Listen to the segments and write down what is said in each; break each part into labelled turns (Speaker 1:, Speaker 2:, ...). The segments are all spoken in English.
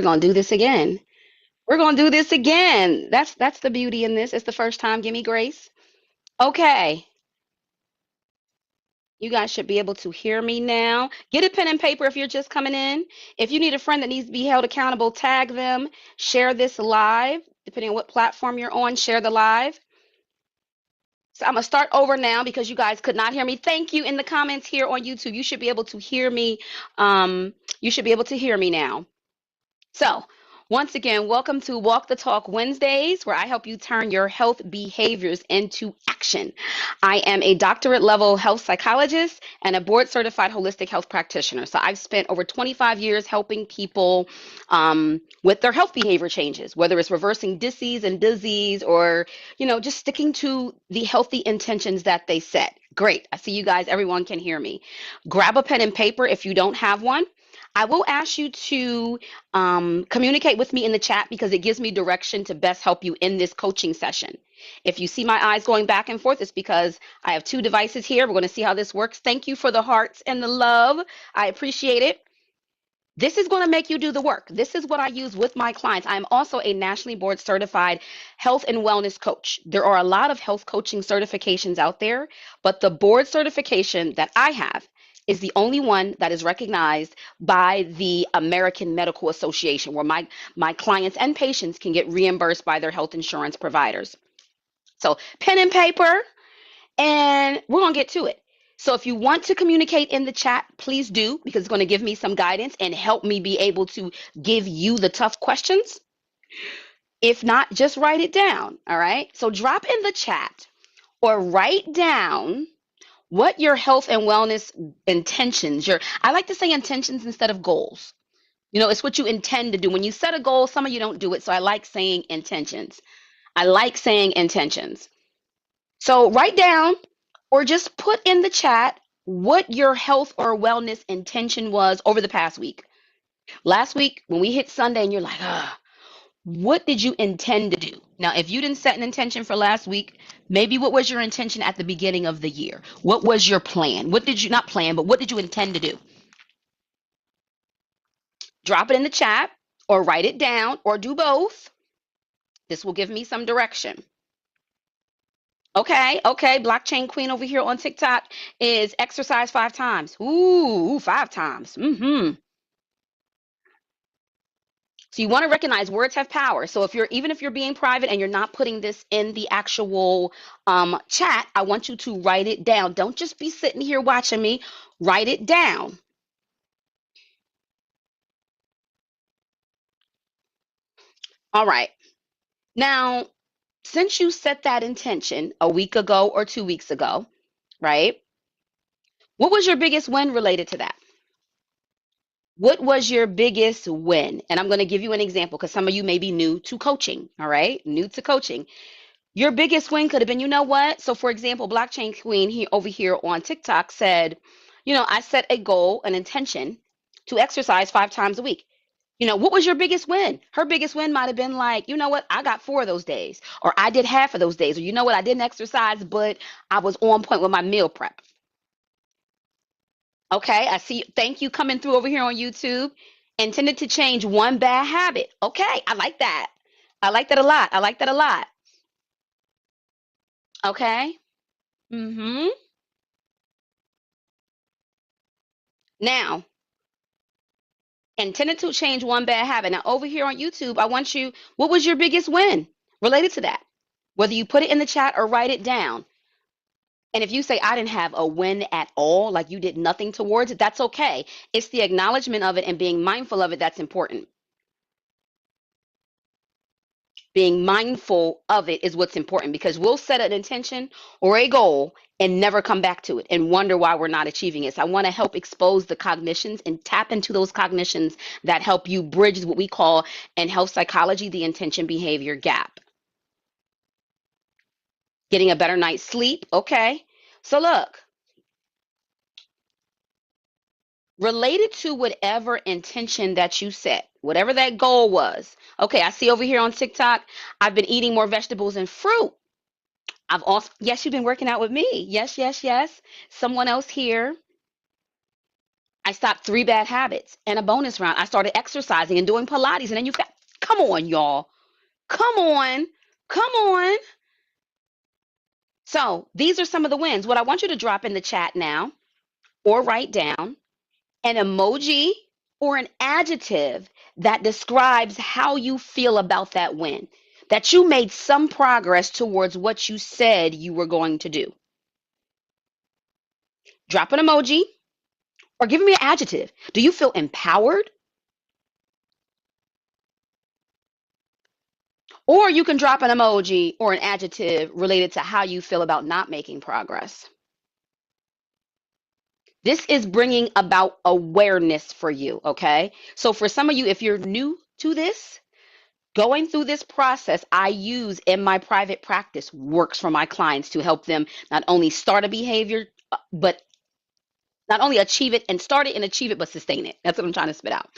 Speaker 1: We're going to do this again. We're going to do this again. That's the beauty in this. It's the first time. Give me grace. Okay. You guys should be able to hear me now. Get a pen and paper if you're just coming in. If you need a friend that needs to be held accountable, tag them. Share this live, depending on what platform you're on. Share the live. So I'm gonna start over now because you guys could not hear me. Thank you in the comments here on YouTube. You should be able to hear me. You should be able to hear me now. So, once again, welcome to Walk the Talk Wednesdays, where I help you turn your health behaviors into action. I am a doctorate level health psychologist and a board certified holistic health practitioner. So, I've spent over 25 years helping people with their health behavior changes, whether it's reversing disease and disease or, just sticking to the healthy intentions that they set. Great. I see you guys. Everyone can hear me. Grab a pen and paper if you don't have one. I will ask you to communicate with me in the chat because it gives me direction to best help you in this coaching session. If you see my eyes going back and forth, it's because I have two devices here. We're going to see how this works. Thank you for the hearts and the love. I appreciate it. This is going to make you do the work. This is what I use with my clients. I'm also a nationally board certified health and wellness coach. There are a lot of health coaching certifications out there, but the board certification that I have is the only one that is recognized by the American Medical Association, where my clients and patients can get reimbursed by their health insurance providers. So pen and paper, and we're going to get to it. So if you want to communicate in the chat, please do, because it's going to give me some guidance and help me be able to give you the tough questions. If not, just write it down. All right. So drop in the chat or write down what your health and wellness intentions, I like to say intentions instead of goals. It's what you intend to do. When you set a goal, some of you don't do it. So I like saying intentions. I like saying intentions. So write down or just put in the chat what your health or wellness intention was over the past week. Last week, when we hit Sunday and you're like, what did you intend to do? Now, if you didn't set an intention for last week, maybe what was your intention at the beginning of the year? What was your plan? What did you not plan, but what did you intend to do? Drop it in the chat or write it down or do both. This will give me some direction. Okay. Blockchain Queen over here on TikTok is exercise 5 times. Ooh, 5 times. So you want to recognize words have power. So even if you're being private and you're not putting this in the actual chat, I want you to write it down. Don't just be sitting here watching me. Write it down. All right. Now, since you set that intention a week ago or 2 weeks ago, right? What was your biggest win related to that? What was your biggest win? And I'm going to give you an example because some of you may be new to coaching, all right? New to coaching. Your biggest win could have been, you know what? So for example, Blockchain Queen here over here on TikTok said, I set a goal, an intention to exercise 5 times a week. What was your biggest win? Her biggest win might have been like, you know what? I got 4 of those days, or I did half of those days, or you know what? I didn't exercise, but I was on point with my meal prep. Okay, I see. Thank you coming through over here on YouTube. Intended to change one bad habit. Okay, I like that. I like that a lot. I like that a lot. Okay. Now, intended to change one bad habit. Now, over here on YouTube, what was your biggest win related to that? Whether you put it in the chat or write it down. And if you say, I didn't have a win at all, like you did nothing towards it, that's okay. It's the acknowledgement of it and being mindful of it that's important. Being mindful of it is what's important, because we'll set an intention or a goal and never come back to it and wonder why we're not achieving it. So I want to help expose the cognitions and tap into those cognitions that help you bridge what we call in health psychology the intention behavior gap. Getting a better night's sleep. Okay. So look, related to whatever intention that you set, whatever that goal was. Okay, I see over here on TikTok, I've been eating more vegetables and fruit. I've also, yes, you've been working out with me. Yes. Someone else here. I stopped 3 bad habits and a bonus round. I started exercising and doing Pilates. And then come on, y'all. Come on. Come on. So these are some of the wins. What I want you to drop in the chat now or write down an emoji or an adjective that describes how you feel about that win, that you made some progress towards what you said you were going to do. Drop an emoji or give me an adjective. Do you feel empowered? Or you can drop an emoji or an adjective related to how you feel about not making progress. This is bringing about awareness for you, okay? So for some of you, if you're new to this, going through this process I use in my private practice works for my clients to help them not only start a behavior, but not only achieve it and start it and achieve it, but sustain it. That's what I'm trying to spit out.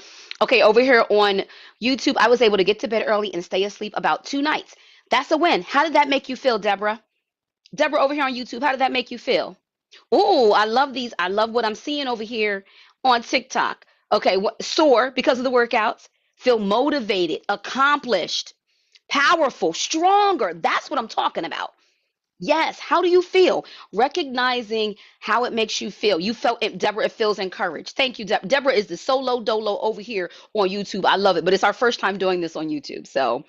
Speaker 1: Okay, over here on YouTube, I was able to get to bed early and stay asleep about 2 nights. That's a win. How did that make you feel, Deborah? Deborah over here on YouTube, how did that make you feel? Oh, I love these. I love what I'm seeing over here on TikTok. Okay, sore because of the workouts, feel motivated, accomplished, powerful, stronger. That's what I'm talking about. Yes. How do you feel? Recognizing how it makes you feel. You felt it, Deborah, it feels encouraged. Thank you, Deborah. Deborah is the solo dolo over here on YouTube. I love it, but it's our first time doing this on YouTube. So,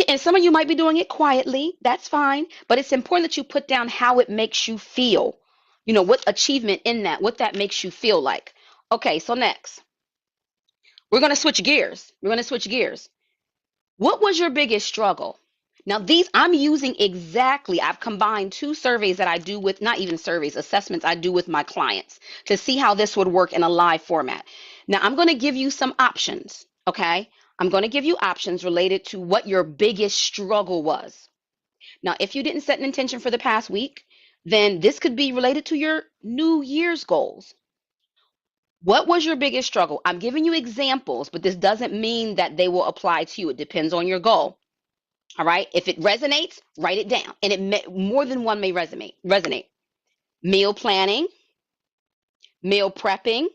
Speaker 1: and some of you might be doing it quietly. That's fine. But it's important that you put down how it makes you feel. You know, what achievement in that, what that makes you feel like. Okay, so next, we're going to switch gears. We're going to switch gears. What was your biggest struggle? Now, these I'm using exactly, I've combined 2 surveys that I do with, not even surveys, assessments I do with my clients to see how this would work in a live format. Now, I'm going to give you some options, okay? I'm going to give you options related to what your biggest struggle was. Now, if you didn't set an intention for the past week, then this could be related to your New Year's goals. What was your biggest struggle? I'm giving you examples, but this doesn't mean that they will apply to you. It depends on your goal. All right. If it resonates, write it down. And more than one may resonate. Meal planning, meal prepping.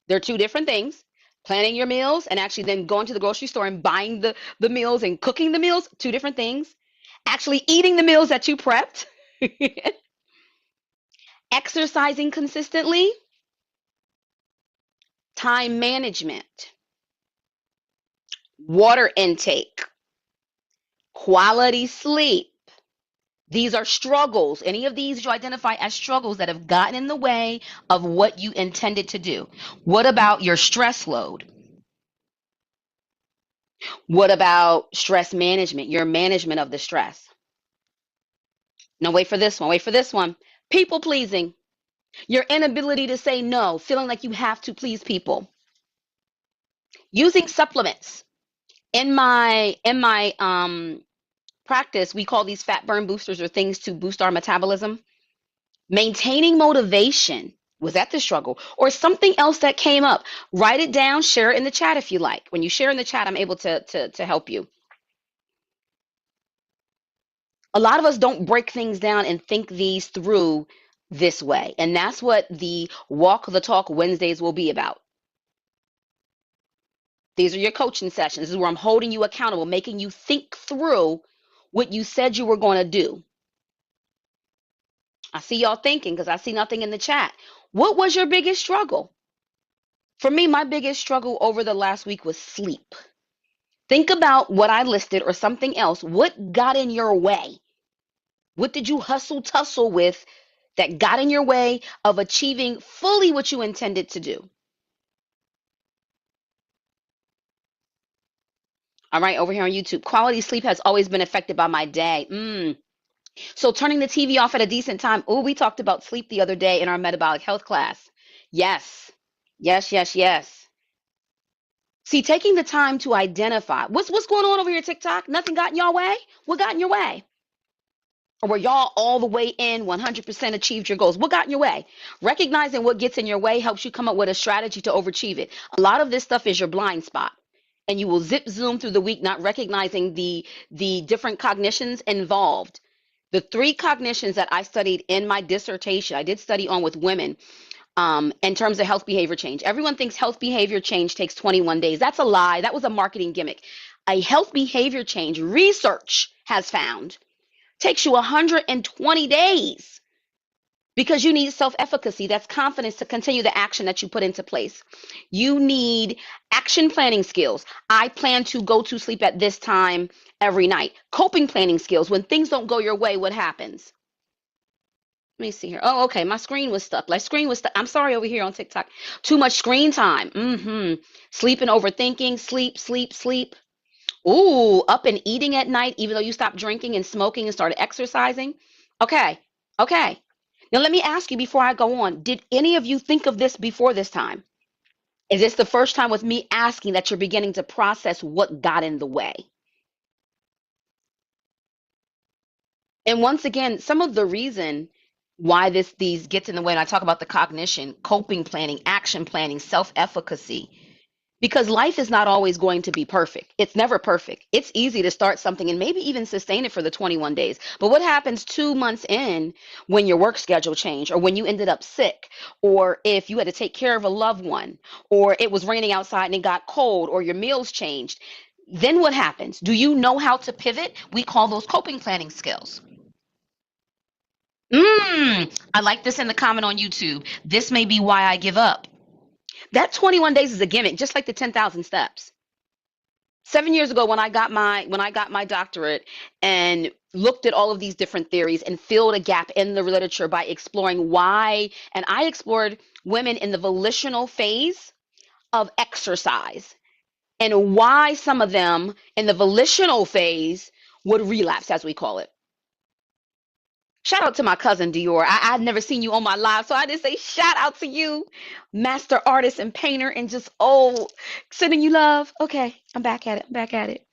Speaker 1: They're 2 different things. Planning your meals and actually then going to the grocery store and buying the meals and cooking the meals, 2 different things. Actually eating the meals that you prepped. Exercising consistently. Time management. Water intake. Quality sleep. These are struggles. Any of these you identify as struggles that have gotten in the way of what you intended to do. What about your stress load? What about stress management, your management of the stress? No, wait for this one. Wait for this one. People pleasing. Your inability to say no, feeling like you have to please people. Using supplements. In my practice, we call these fat burn boosters or things to boost our metabolism. Maintaining motivation. Was that the struggle? Or something else that came up? Write it down, share it in the chat if you like. When you share in the chat, I'm able to help you. A lot of us don't break things down and think these through this way. And that's what the Walk the Talk Wednesdays will be about. These are your coaching sessions. This is where I'm holding you accountable, making you think through what you said you were going to do. I see y'all thinking because I see nothing in the chat. What was your biggest struggle? For me, my biggest struggle over the last week was sleep. Think about what I listed or something else. What got in your way? What did you hustle tussle with that got in your way of achieving fully what you intended to do? All right, over here on YouTube, quality sleep has always been affected by my day. So turning the TV off at a decent time. Oh, we talked about sleep the other day in our metabolic health class. Yes, yes, yes, yes. See, taking the time to identify what's going on over here, TikTok. Nothing got in your way. What got in your way? Or were y'all all the way in 100% achieved your goals? What got in your way? Recognizing what gets in your way helps you come up with a strategy to overachieve it. A lot of this stuff is your blind spot. And you will zip zoom through the week, not recognizing the different cognitions involved. The 3 cognitions that I studied in my dissertation, I did study on with women. in terms of health behavior change. Everyone thinks health behavior change takes 21 days. That's a lie. That was a marketing gimmick. A health behavior change, research has found, takes you 120 days because you need self efficacy. That's confidence to continue the action that you put into place. You need action planning skills. I plan to go to sleep at this time every night. Coping planning skills. When things don't go your way, what happens? Let me see here. Oh, okay. My screen was stuck. Like screen was stuck. I'm sorry over here on TikTok. Too much screen time. Sleeping, overthinking, sleep, sleep, sleep. Ooh, up and eating at night, even though you stopped drinking and smoking and started exercising. Okay. Okay. Now let me ask you before I go on. Did any of you think of this before this time? Is this the first time with me asking that you're beginning to process what got in the way? And once again, some of the reason why these gets in the way, and I talk about the cognition, coping planning, action planning, self-efficacy, because life is not always going to be perfect. It's never perfect. It's easy to start something and maybe even sustain it for the 21 days. But what happens 2 months in when your work schedule changed, or when you ended up sick, or if you had to take care of a loved one, or it was raining outside and it got cold, or your meals changed? Then what happens? Do you know how to pivot? We call those coping planning skills. I like this in the comment on YouTube. This may be why I give up. That 21 days is a gimmick, just like the 10,000 steps. 7 years ago, when I got my doctorate and looked at all of these different theories and filled a gap in the literature by exploring why, and I explored women in the volitional phase of exercise and why some of them in the volitional phase would relapse, as we call it. Shout out to my cousin Dior. I've never seen you on my live, so I just say shout out to you, master artist and painter, and just sending you love. Okay, I'm back at it. I'm back at it.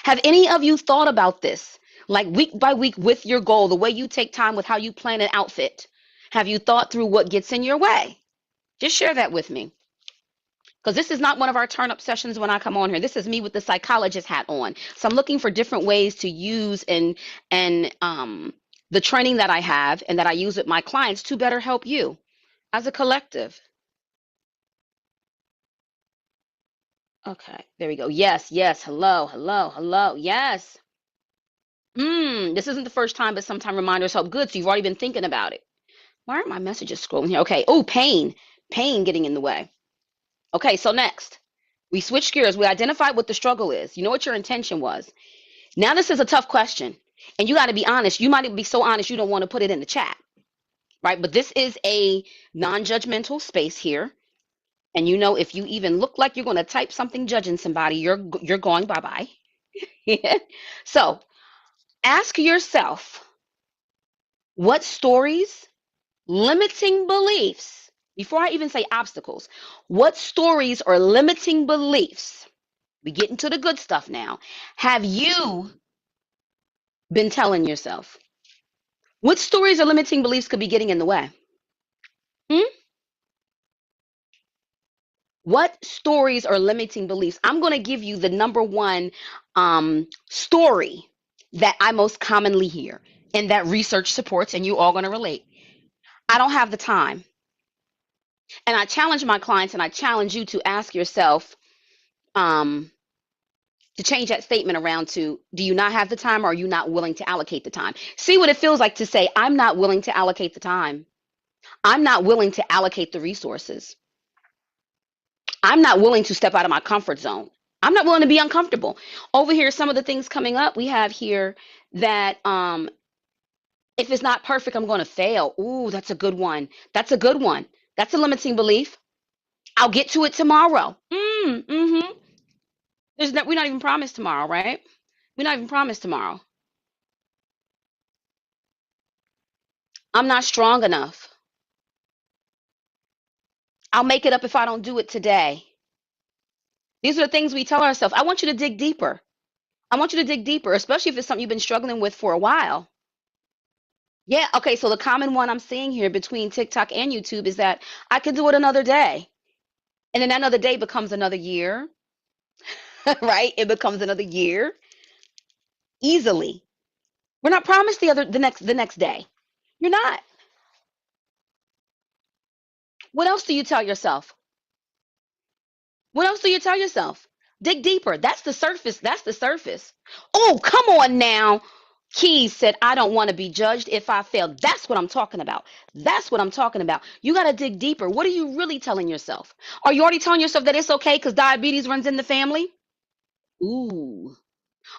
Speaker 1: Have any of you thought about this, like week by week with your goal, the way you take time with how you plan an outfit? Have you thought through what gets in your way? Just share that with me. Because this is not one of our turn up sessions when I come on here. This is me with the psychologist hat on. So I'm looking for different ways to use and the training that I have and that I use with my clients to better help you as a collective. Okay, there we go. Yes, yes. Hello, hello, hello. Yes. This isn't the first time, but sometimes reminders help. Good. So you've already been thinking about it. Why aren't my messages scrolling here? Okay. Oh, pain. Pain getting in the way. Okay, so next. We switch gears. We identified what the struggle is. You know what your intention was. Now this is a tough question. And you got to be honest. You might be so honest you don't want to put it in the chat, right? But this is a non-judgmental space here. And you know, if you even look like you're going to type something judging somebody, you're going bye-bye. So ask yourself, what stories, limiting beliefs, before I even say obstacles, what stories or limiting beliefs, we get into the good stuff now, have you been telling yourself? What stories or limiting beliefs could be getting in the way? Hmm? What stories or limiting beliefs? I'm going to give you the number one story that I most commonly hear and that research supports, and you all going to relate. I don't have the time. And I challenge my clients and I challenge you to ask yourself um, to change that statement around to, do you not have the time, or are you not willing to allocate the time? See what it feels like to say, I'm not willing to allocate the time. I'm not willing to allocate the resources. I'm not willing to step out of my comfort zone. I'm not willing to be uncomfortable. Over here, some of the things coming up we have here that if it's not perfect, I'm going to fail. Ooh, that's a good one. That's a good one. That's a limiting belief. I'll get to it tomorrow. Mm-hmm. We're not even promised tomorrow, right? We're not even promised tomorrow. I'm not strong enough. I'll make it up if I don't do it today. These are the things we tell ourselves. I want you to dig deeper. I want you to dig deeper, especially if it's something you've been struggling with for a while. Yeah, okay, so the common one I'm seeing here between TikTok and YouTube is that I can do it another day. And then another day becomes another year, right? It becomes another year easily. We're not promised the next day. You're not. What else do you tell yourself? What else do you tell yourself? Dig deeper. That's the surface. That's the surface. Oh, come on now. Keys said, I don't want to be judged if I fail. That's what I'm talking about. That's what I'm talking about. You got to dig deeper. What are you really telling yourself? Are you already telling yourself that it's okay because diabetes runs in the family? Ooh.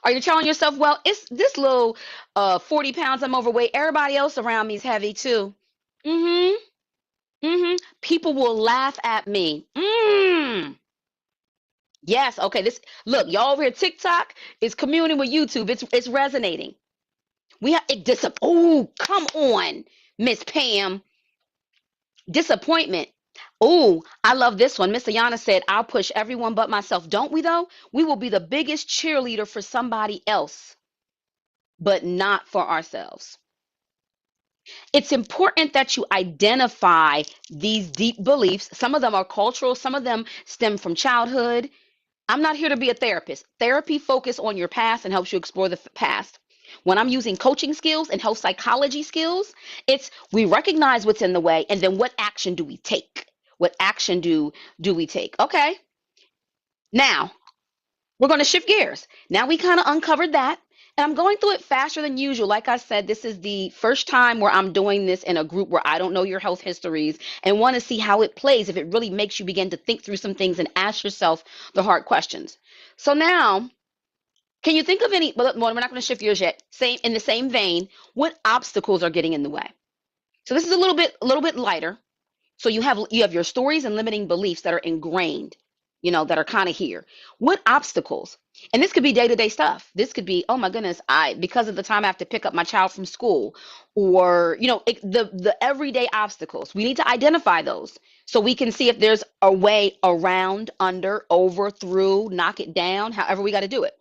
Speaker 1: Are you telling yourself, well, it's this little 40 pounds I'm overweight. Everybody else around me is heavy too. Mm-hmm. Mm-hmm. People will laugh at me. Yes. Okay. This look, y'all over here. TikTok is communing with YouTube. It's resonating. We have it. Oh, come on, Miss Pam. Disappointment. Oh, I love this one. Miss Ayana said, "I'll push everyone but myself." Don't we though? We will be the biggest cheerleader for somebody else, but not for ourselves. It's important that you identify these deep beliefs. Some of them are cultural. Some of them stem from childhood. I'm not here to be a therapist. Therapy focuses on your past and helps you explore the past. When I'm using coaching skills and health psychology skills, it's we recognize what's in the way and then what action do we take? What action do we take? Okay. Now, we're going to shift gears. Now we kind of uncovered that. And I'm going through it faster than usual. Like I said, this is the first time where I'm doing this in a group where I don't know your health histories and want to see how it plays, if it really makes you begin to think through some things and ask yourself the hard questions. So now, can you think of any, well, we're not going to shift gears yet. Same in the same vein, what obstacles are getting in the way? So this is a little bit lighter. So you have your stories and limiting beliefs that are ingrained, that are kind of here. What obstacles? And this could be day-to-day stuff. This could be, oh my goodness, I because of the time I have to pick up my child from school, or the everyday obstacles. We need to identify those so we can see if there's a way around, under, over, through, knock it down, however we got to do it.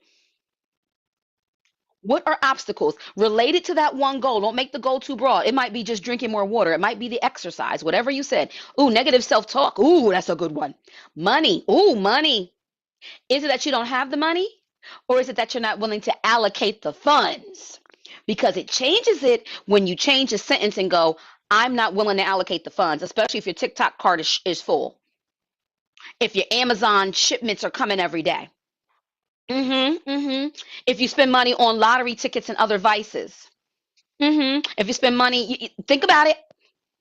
Speaker 1: What are obstacles related to that one goal? Don't make the goal too broad. It might be just drinking more water. It might be the exercise, whatever you said. Ooh, negative self-talk. Ooh, that's a good one. Money. Ooh, money. Is it that you don't have the money? Or is it that you're not willing to allocate the funds? Because it changes it when you change a sentence and go, I'm not willing to allocate the funds, especially if your TikTok card is full. If your Amazon shipments are coming every day. If you spend money on lottery tickets and other vices. If you spend money, think about it.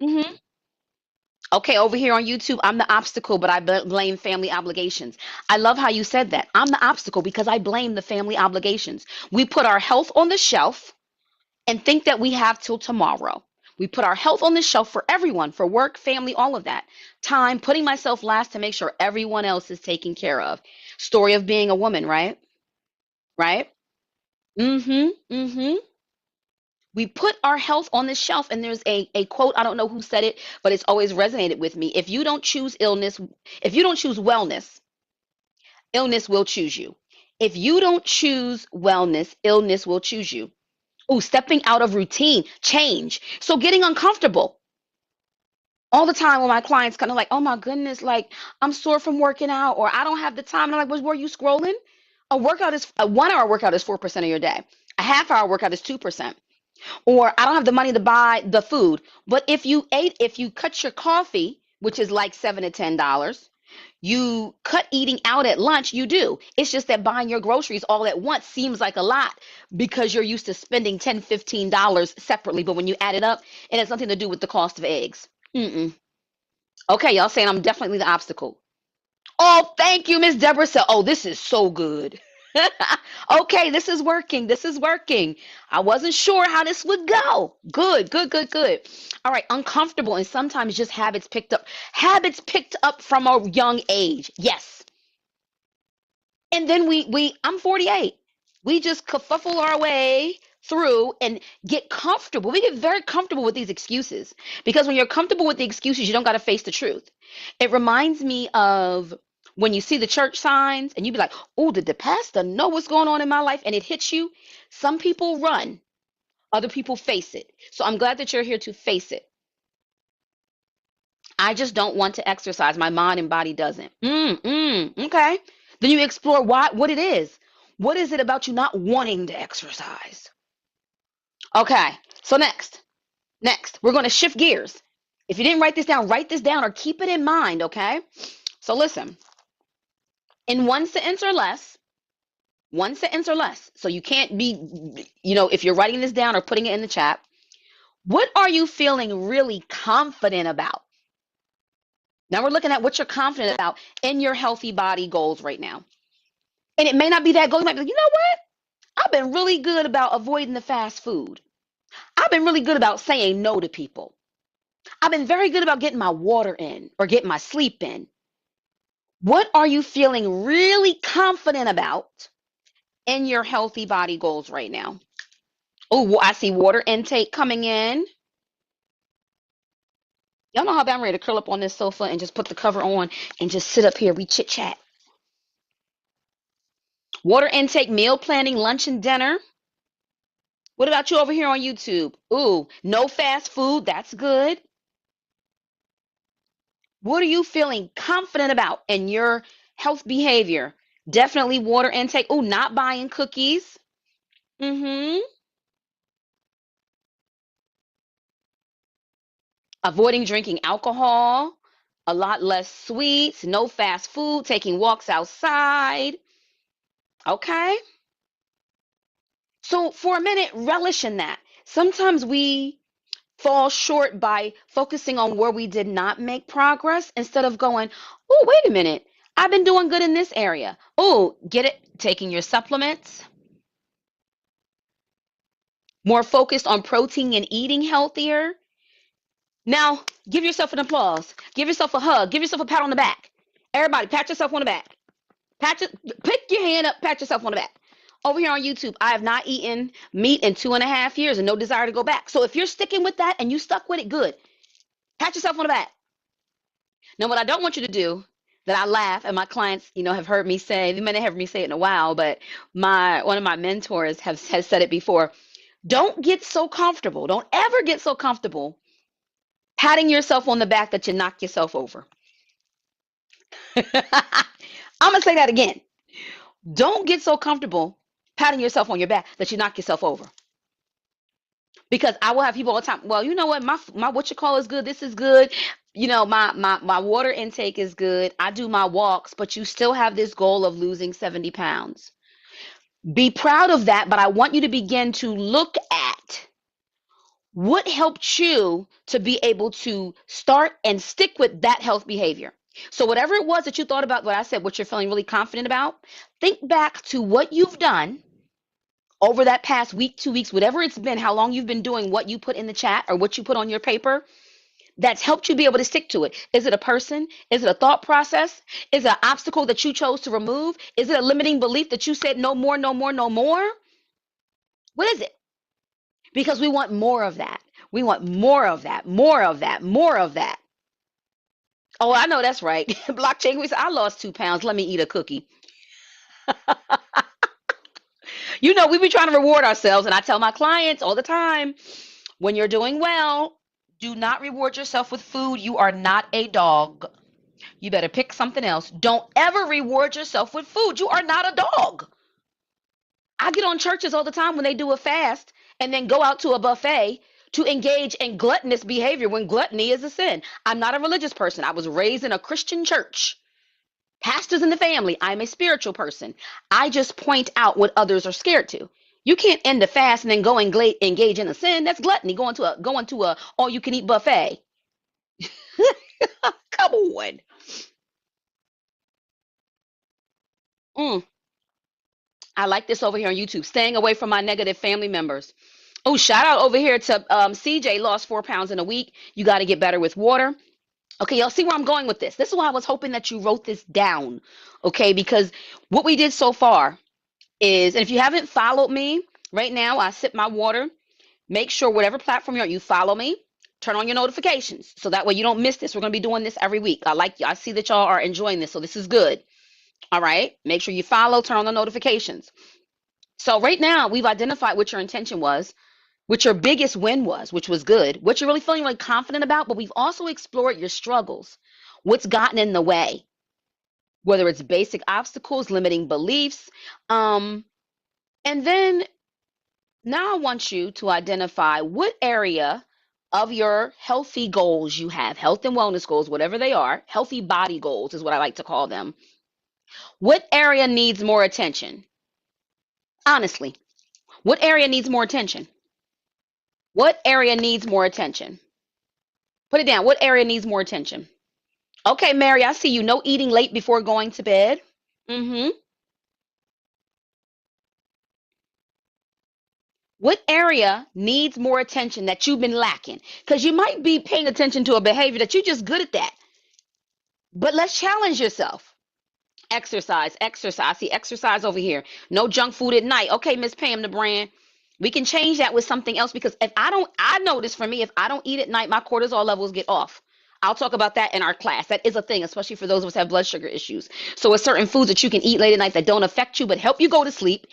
Speaker 1: hmm Okay, over here on YouTube, I'm the obstacle, but I blame family obligations. I love how you said that. I'm the obstacle because I blame the family obligations. We put our health on the shelf and think that we have till tomorrow. We put our health on the shelf for everyone, for work, family, all of that. Time, putting myself last to make sure everyone else is taken care of. Story of being a woman, right? Right? Mm-hmm. Mm-hmm. We put our health on the shelf, and there's a quote, I don't know who said it, but it's always resonated with me. If you don't choose illness, if you don't choose wellness, illness will choose you. If you don't choose wellness, illness will choose you. Oh, stepping out of routine, change. So getting uncomfortable. All the time when my clients kind of like, oh my goodness, like I'm sore from working out, or I don't have the time. And I'm like, were you scrolling? A 1 hour workout is 4% of your day. A half-hour workout is 2%. Or I don't have the money to buy the food. But if you cut your coffee, which is like $7 to $10, you cut eating out at lunch, you do. It's just that buying your groceries all at once seems like a lot because you're used to spending $10, $15 separately. But when you add it up, it has nothing to do with the cost of eggs. Mm-mm. Okay, y'all saying I'm definitely the obstacle. Oh, thank you, Miss Deborah said, oh, this is so good. Okay, this is working. This is working. I wasn't sure how this would go. Good, good, good, good. All right, uncomfortable and sometimes just habits picked up from a young age. Yes. And then I'm 48. We just kerfuffle our way through and get comfortable. We get very comfortable with these excuses because when you're comfortable with the excuses, you don't got to face the truth. It reminds me of when you see the church signs and you be like, oh, did the pastor know what's going on in my life? And it hits you. Some people run, other people face it. So I'm glad that you're here to face it. I just don't want to exercise. My mind and body doesn't. Okay. Then you explore what it is. What is it about you not wanting to exercise? Okay. So next, we're going to shift gears. If you didn't write this down or keep it in mind, okay? So listen, in one sentence or less. So you can't be, if you're writing this down or putting it in the chat, what are you feeling really confident about? Now we're looking at what you're confident about in your healthy body goals right now. And it may not be that goal. You might be like, you know what? I've been really good about avoiding the fast food. I've been really good about saying no to people. I've been very good about getting my water in or getting my sleep in. What are you feeling really confident about in your healthy body goals right now? Oh, I see water intake coming in. Y'all know how bad I'm ready to curl up on this sofa and just put the cover on and just sit up here. We chit chat. Water intake, meal planning, lunch and dinner. What about you over here on YouTube? Ooh, no fast food. That's good. What are you feeling confident about in your health behavior? Definitely water intake. Oh, not buying cookies. Mm-hmm. Avoiding drinking alcohol. A lot less sweets. No fast food. Taking walks outside. Okay. So for a minute, relish in that. Sometimes we fall short by focusing on where we did not make progress instead of going, oh, wait a minute. I've been doing good in this area. Oh, get it? Taking your supplements, more focused on protein and eating healthier. Now, give yourself an applause. Give yourself a hug. Give yourself a pat on the back. Everybody, pat yourself on the back. Pat your, Pick your hand up, pat yourself on the back. Over here on YouTube, I have not eaten meat in 2.5 years and no desire to go back. So if you're sticking with that and you stuck with it, good. Pat yourself on the back. Now, what I don't want you to do, that I laugh, and my clients, have heard me say, they may not have heard me say it in a while, but one of my mentors has said it before. Don't get so comfortable. Don't ever get so comfortable patting yourself on the back that you knock yourself over. I'm gonna say that again. Don't get so comfortable patting yourself on your back that you knock yourself over. Because I will have people all the time. Well, you know what? My what you call is good. This is good. My water intake is good. I do my walks, but you still have this goal of losing 70 pounds. Be proud of that, but I want you to begin to look at what helped you to be able to start and stick with that health behavior. So whatever it was that you thought about, what I said, what you're feeling really confident about, think back to what you've done over that past week, 2 weeks, whatever it's been, how long you've been doing what you put in the chat or what you put on your paper that's helped you be able to stick to it. Is it a person? Is it a thought process? Is it an obstacle that you chose to remove? Is it a limiting belief that you said no more, no more, no more? What is it? Because we want more of that. We want more of that, more of that, more of that. Oh, I know that's right. Blockchain, we said, I lost 2 pounds. Let me eat a cookie. We be trying to reward ourselves. And I tell my clients all the time, when you're doing well, do not reward yourself with food. You are not a dog. You better pick something else. Don't ever reward yourself with food. You are not a dog. I get on churches all the time when they do a fast and then go out to a buffet to engage in gluttonous behavior when gluttony is a sin. I'm not a religious person. I was raised in a Christian church. Pastors in the family. I'm a spiritual person. I just point out what others are scared to. You can't end the fast and then go and engage in a sin. That's gluttony. Going to a all you can eat buffet. Come on. Mm, I like this over here on YouTube. Staying away from my negative family members. Oh, shout out over here to CJ, lost 4 pounds in a week. You got to get better with water. Okay, y'all see where I'm going with this. This is why I was hoping that you wrote this down. Okay, because what we did so far is, and if you haven't followed me right now, I sip my water. Make sure whatever platform you're on, you follow me. Turn on your notifications so that way you don't miss this. We're going to be doing this every week. I see that y'all are enjoying this, so this is good. All right, make sure you follow, turn on the notifications. So right now we've identified what your intention was, what your biggest win was, which was good, what you're really feeling really confident about, but we've also explored your struggles, what's gotten in the way, whether it's basic obstacles, limiting beliefs. And then now I want you to identify what area of your healthy goals you have, health and wellness goals, whatever they are, healthy body goals is what I like to call them. What area needs more attention? Honestly, what area needs more attention? What area needs more attention? Put it down. What area needs more attention? Okay, Mary, I see you. No eating late before going to bed. Mm-hmm. What area needs more attention that you've been lacking? Because you might be paying attention to a behavior that you're just good at that. But let's challenge yourself. Exercise, exercise. See, exercise over here. No junk food at night. Okay, Miss Pam, the brand. We can change that with something else because if I don't, I notice for me, if I don't eat at night, my cortisol levels get off. I'll talk about that in our class. That is a thing, especially for those of us who have blood sugar issues. So, with certain foods that you can eat late at night that don't affect you but help you go to sleep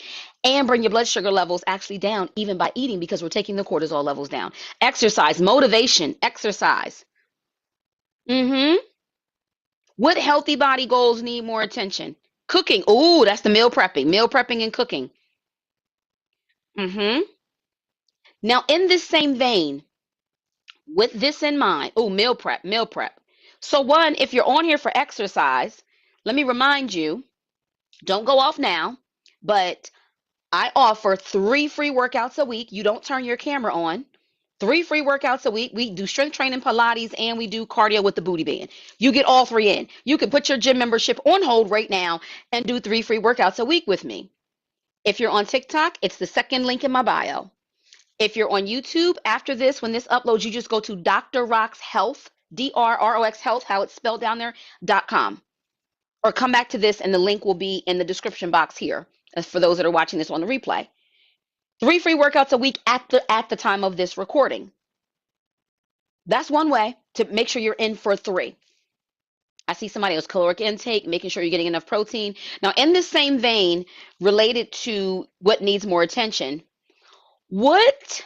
Speaker 1: and bring your blood sugar levels actually down, even by eating, because we're taking the cortisol levels down. Exercise, motivation, exercise. Mm-hmm. What healthy body goals need more attention? Cooking. Ooh, that's the meal prepping and cooking. Mm-hmm. Now, in this same vein, with this in mind, oh, meal prep, meal prep. So, one, if you're on here for exercise, let me remind you, don't go off now, but I offer 3 free workouts a week. You don't turn your camera on. 3 free workouts a week. We do strength training, Pilates, and we do cardio with the booty band. You get all 3 in. You can put your gym membership on hold right now and do 3 free workouts a week with me. If you're on TikTok, it's the second link in my bio. If you're on YouTube, after this, when this uploads, you just go to Dr. Rox Health, DRROX Health, how it's spelled down there, .com. Or come back to this and the link will be in the description box here for those that are watching this on the replay. 3 free workouts a week at the time of this recording. That's one way to make sure you're in for 3. I see somebody else, caloric intake, making sure you're getting enough protein. Now, in this same vein, related to what needs more attention, what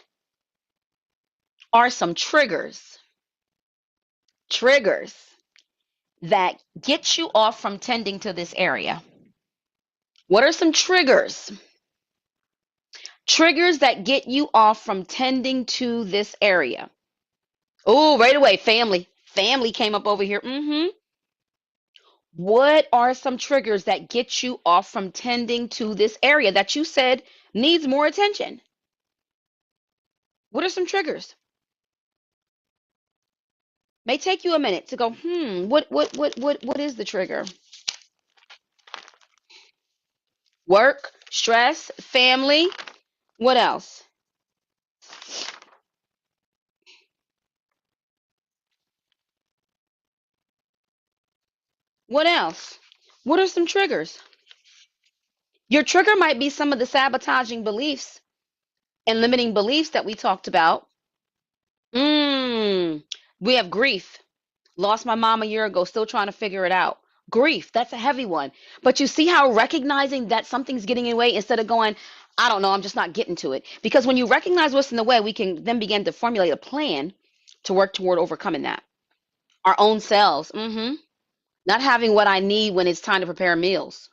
Speaker 1: are some triggers that get you off from tending to this area? What are some triggers? Triggers that get you off from tending to this area. Oh, right away, family. Family came up over here. Mm-hmm. What are some triggers that get you off from tending to this area that you said needs more attention? What are some triggers? May take you a minute to go, what is the trigger? Work, stress, family. What else? What else? What are some triggers? Your trigger might be some of the sabotaging beliefs and limiting beliefs that we talked about. We have grief. Lost my mom a year ago, still trying to figure it out. Grief, that's a heavy one. But you see how recognizing that something's getting in the way instead of going, I don't know, I'm just not getting to it. Because when you recognize what's in the way, we can then begin to formulate a plan to work toward overcoming that. Our own selves. Not having what I need when it's time to prepare meals.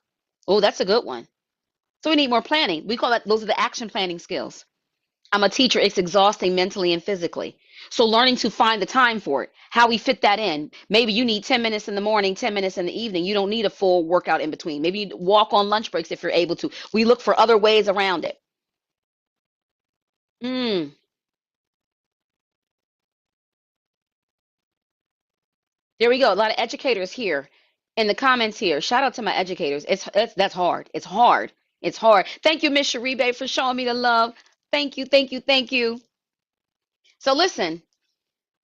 Speaker 1: Oh, that's a good one. So we need more planning. We call that, those are the action planning skills. I'm a teacher. It's exhausting mentally and physically. So learning to find the time for it, how we fit that in. Maybe you need 10 minutes in the morning, 10 minutes in the evening. You don't need a full workout in between. Maybe you walk on lunch breaks if you're able to. We look for other ways around it. Mm, there we go. A lot of educators here in the comments here. Shout out to my educators. That's hard. It's hard. It's hard. Thank you, Miss Sharibe, for showing me the love. Thank you, thank you, thank you. So listen,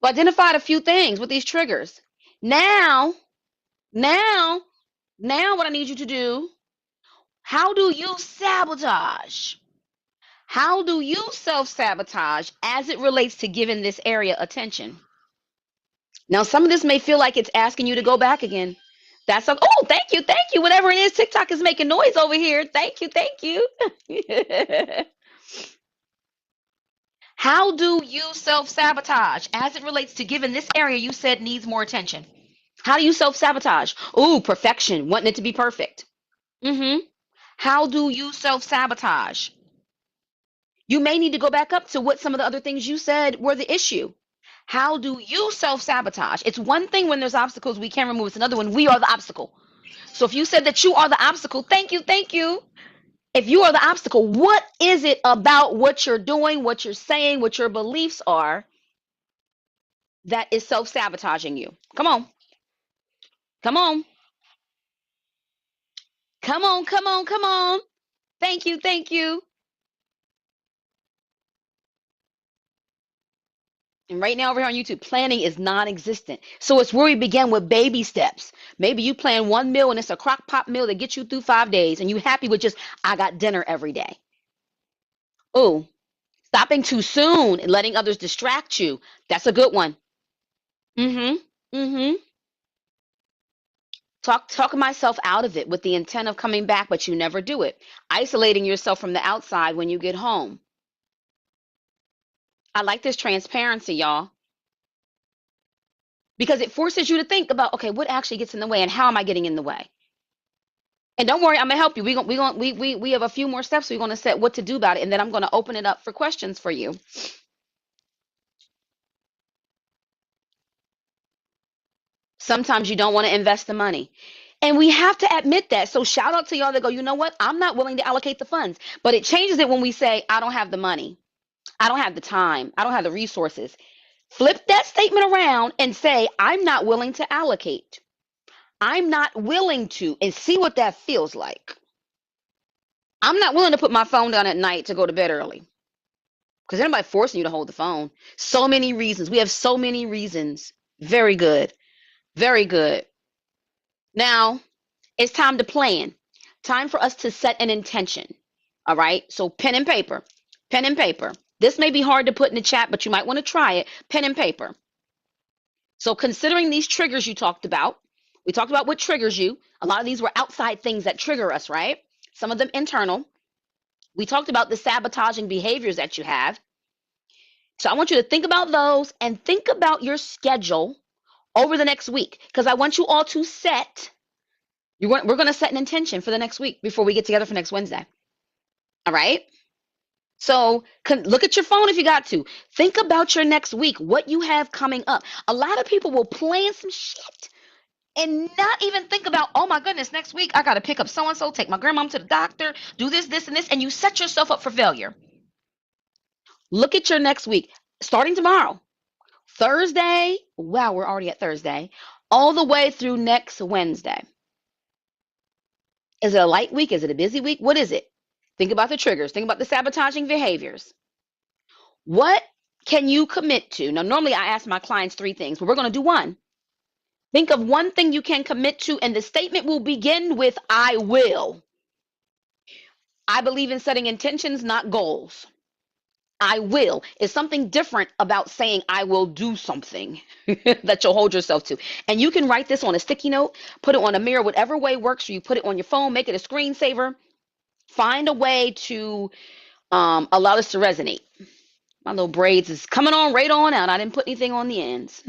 Speaker 1: we identified a few things with these triggers. Now, now, now what I need you to do, how do you sabotage? How do you self-sabotage as it relates to giving this area attention? Now, some of this may feel like it's asking you to go back again. That's a, oh, thank you, thank you. Whatever it is, TikTok is making noise over here. Thank you, thank you. How do you self-sabotage as it relates to giving this area you said needs more attention? How do you self-sabotage? Ooh, perfection, wanting it to be perfect. How do you self-sabotage? You may need to go back up to what some of the other things you said were the issue. How do you self-sabotage? It's one thing when there's obstacles we can remove. It's another when we are the obstacle. So if you said that you are the obstacle, thank you, thank you. If you are the obstacle, what is it about what you're doing, what you're saying, what your beliefs are that is self-sabotaging you? Come on. Come on. Come on, come on, come on. Thank you, thank you. And right now over here on YouTube, planning is non-existent. So it's where we begin with baby steps. Maybe you plan one meal and it's a crock pot meal that gets you through 5 days and you happy with just, I got dinner every day. Oh, stopping too soon and letting others distract you. That's a good one. Mm-hmm. Mm-hmm. Talk myself out of it with the intent of coming back, but you never do it. Isolating yourself from the outside when you get home. I like this transparency, y'all, because it forces you to think about, okay, what actually gets in the way and how am I getting in the way? And don't worry, I'm gonna help you. We have a few more steps. We're gonna set what to do about it, and then I'm gonna open it up for questions for you. Sometimes you don't want to invest the money. And we have to admit that. So shout out to y'all that go, you know what? I'm not willing to allocate the funds. But it changes it when we say, I don't have the money. I don't have the time. I don't have the resources. Flip that statement around and say, I'm not willing to allocate. I'm not willing to, and see what that feels like. I'm not willing to put my phone down at night to go to bed early. Because anybody forcing you to hold the phone. So many reasons. We have so many reasons. Very good. Very good. Now, it's time to plan. Time for us to set an intention. All right. So, pen and paper. Pen and paper. This may be hard to put in the chat, but you might want to try it. Pen and paper. So, considering these triggers you talked about, we talked about what triggers you. A lot of these were outside things that trigger us, right? Some of them internal. We talked about the sabotaging behaviors that you have. So, I want you to think about those and think about your schedule over the next week, because I want you all to set. We're going to set an intention for the next week before we get together for next Wednesday. All right. So look at your phone if you got to. Think about your next week, what you have coming up. A lot of people will plan some shit and not even think about, oh my goodness, next week I got to pick up so and so, take my grandmom to the doctor, do this, this, and this, and you set yourself up for failure. Look at your next week, starting tomorrow, Thursday. Wow, we're already at Thursday, all the way through next Wednesday. Is it a light week? Is it a busy week? What is it? Think about the triggers. Think about the sabotaging behaviors. What can you commit to? Now, normally I ask my clients 3 things, but we're going to do one. Think of one thing you can commit to, and the statement will begin with, I will. I believe in setting intentions, not goals. I will is something different about saying I will do something that you'll hold yourself to. And you can write this on a sticky note, put it on a mirror, whatever way works for you. Put it on your phone, make it a screensaver. Find a way to allow this to resonate. My little braids is coming on right on out. I didn't put anything on the ends.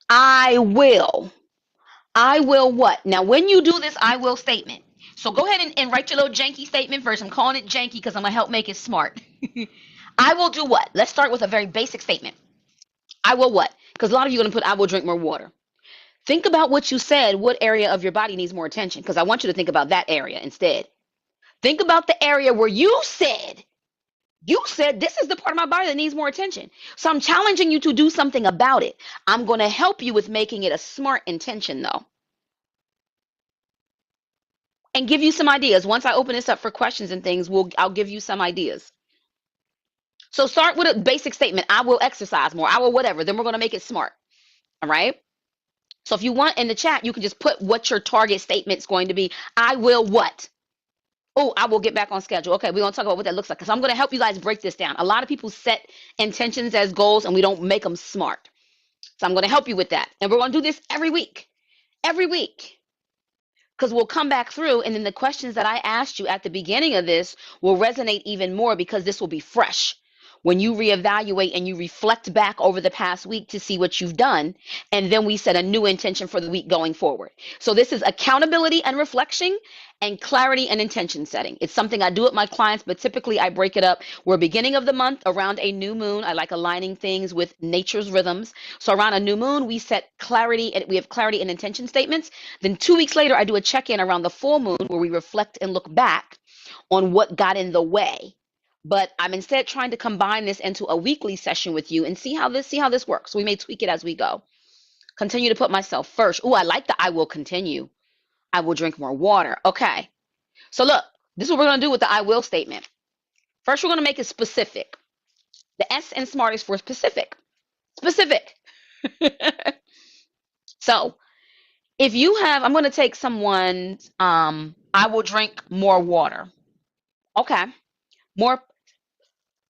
Speaker 1: I will. I will what? Now, when you do this I will statement, so go ahead and write your little janky statement first. I'm calling it janky because I'm going to help make it smart. I will do what? Let's start with a very basic statement. I will what? Because a lot of you are going to put, I will drink more water. Think about what you said. What area of your body needs more attention? Because I want you to think about that area instead. Think about the area where you said this is the part of my body that needs more attention. So I'm challenging you to do something about it. I'm going to help you with making it a smart intention, though, and give you some ideas. Once I open this up for questions and things, I'll give you some ideas. So start with a basic statement. I will exercise more. I will whatever. Then we're going to make it smart. All right. So if you want in the chat, you can just put what your target statement's going to be. I will what? Oh, I will get back on schedule. Okay, we're going to talk about what that looks like, because I'm going to help you guys break this down. A lot of people set intentions as goals and we don't make them smart. So I'm going to help you with that. And we're going to do this every week. Every week. Because we'll come back through, and then the questions that I asked you at the beginning of this will resonate even more, because this will be fresh when you reevaluate and you reflect back over the past week to see what you've done. And then we set a new intention for the week going forward. So this is accountability and reflection and clarity and intention setting. It's something I do with my clients, but typically I break it up. We're beginning of the month around a new moon. I like aligning things with nature's rhythms. So around a new moon, we set clarity and we have clarity and intention statements. Then 2 weeks later, I do a check-in around the full moon where we reflect and look back on what got in the way. But I'm instead trying to combine this into a weekly session with you and see how this works. We may tweak it as we go. Continue to put myself first. Oh, I like the I will continue. I will drink more water. Okay. So look, this is what we're going to do with the I will statement. First, we're going to make it specific. The S in SMART is for specific. Specific. So if you have, I'm going to take someone's, I will drink more water. Okay. More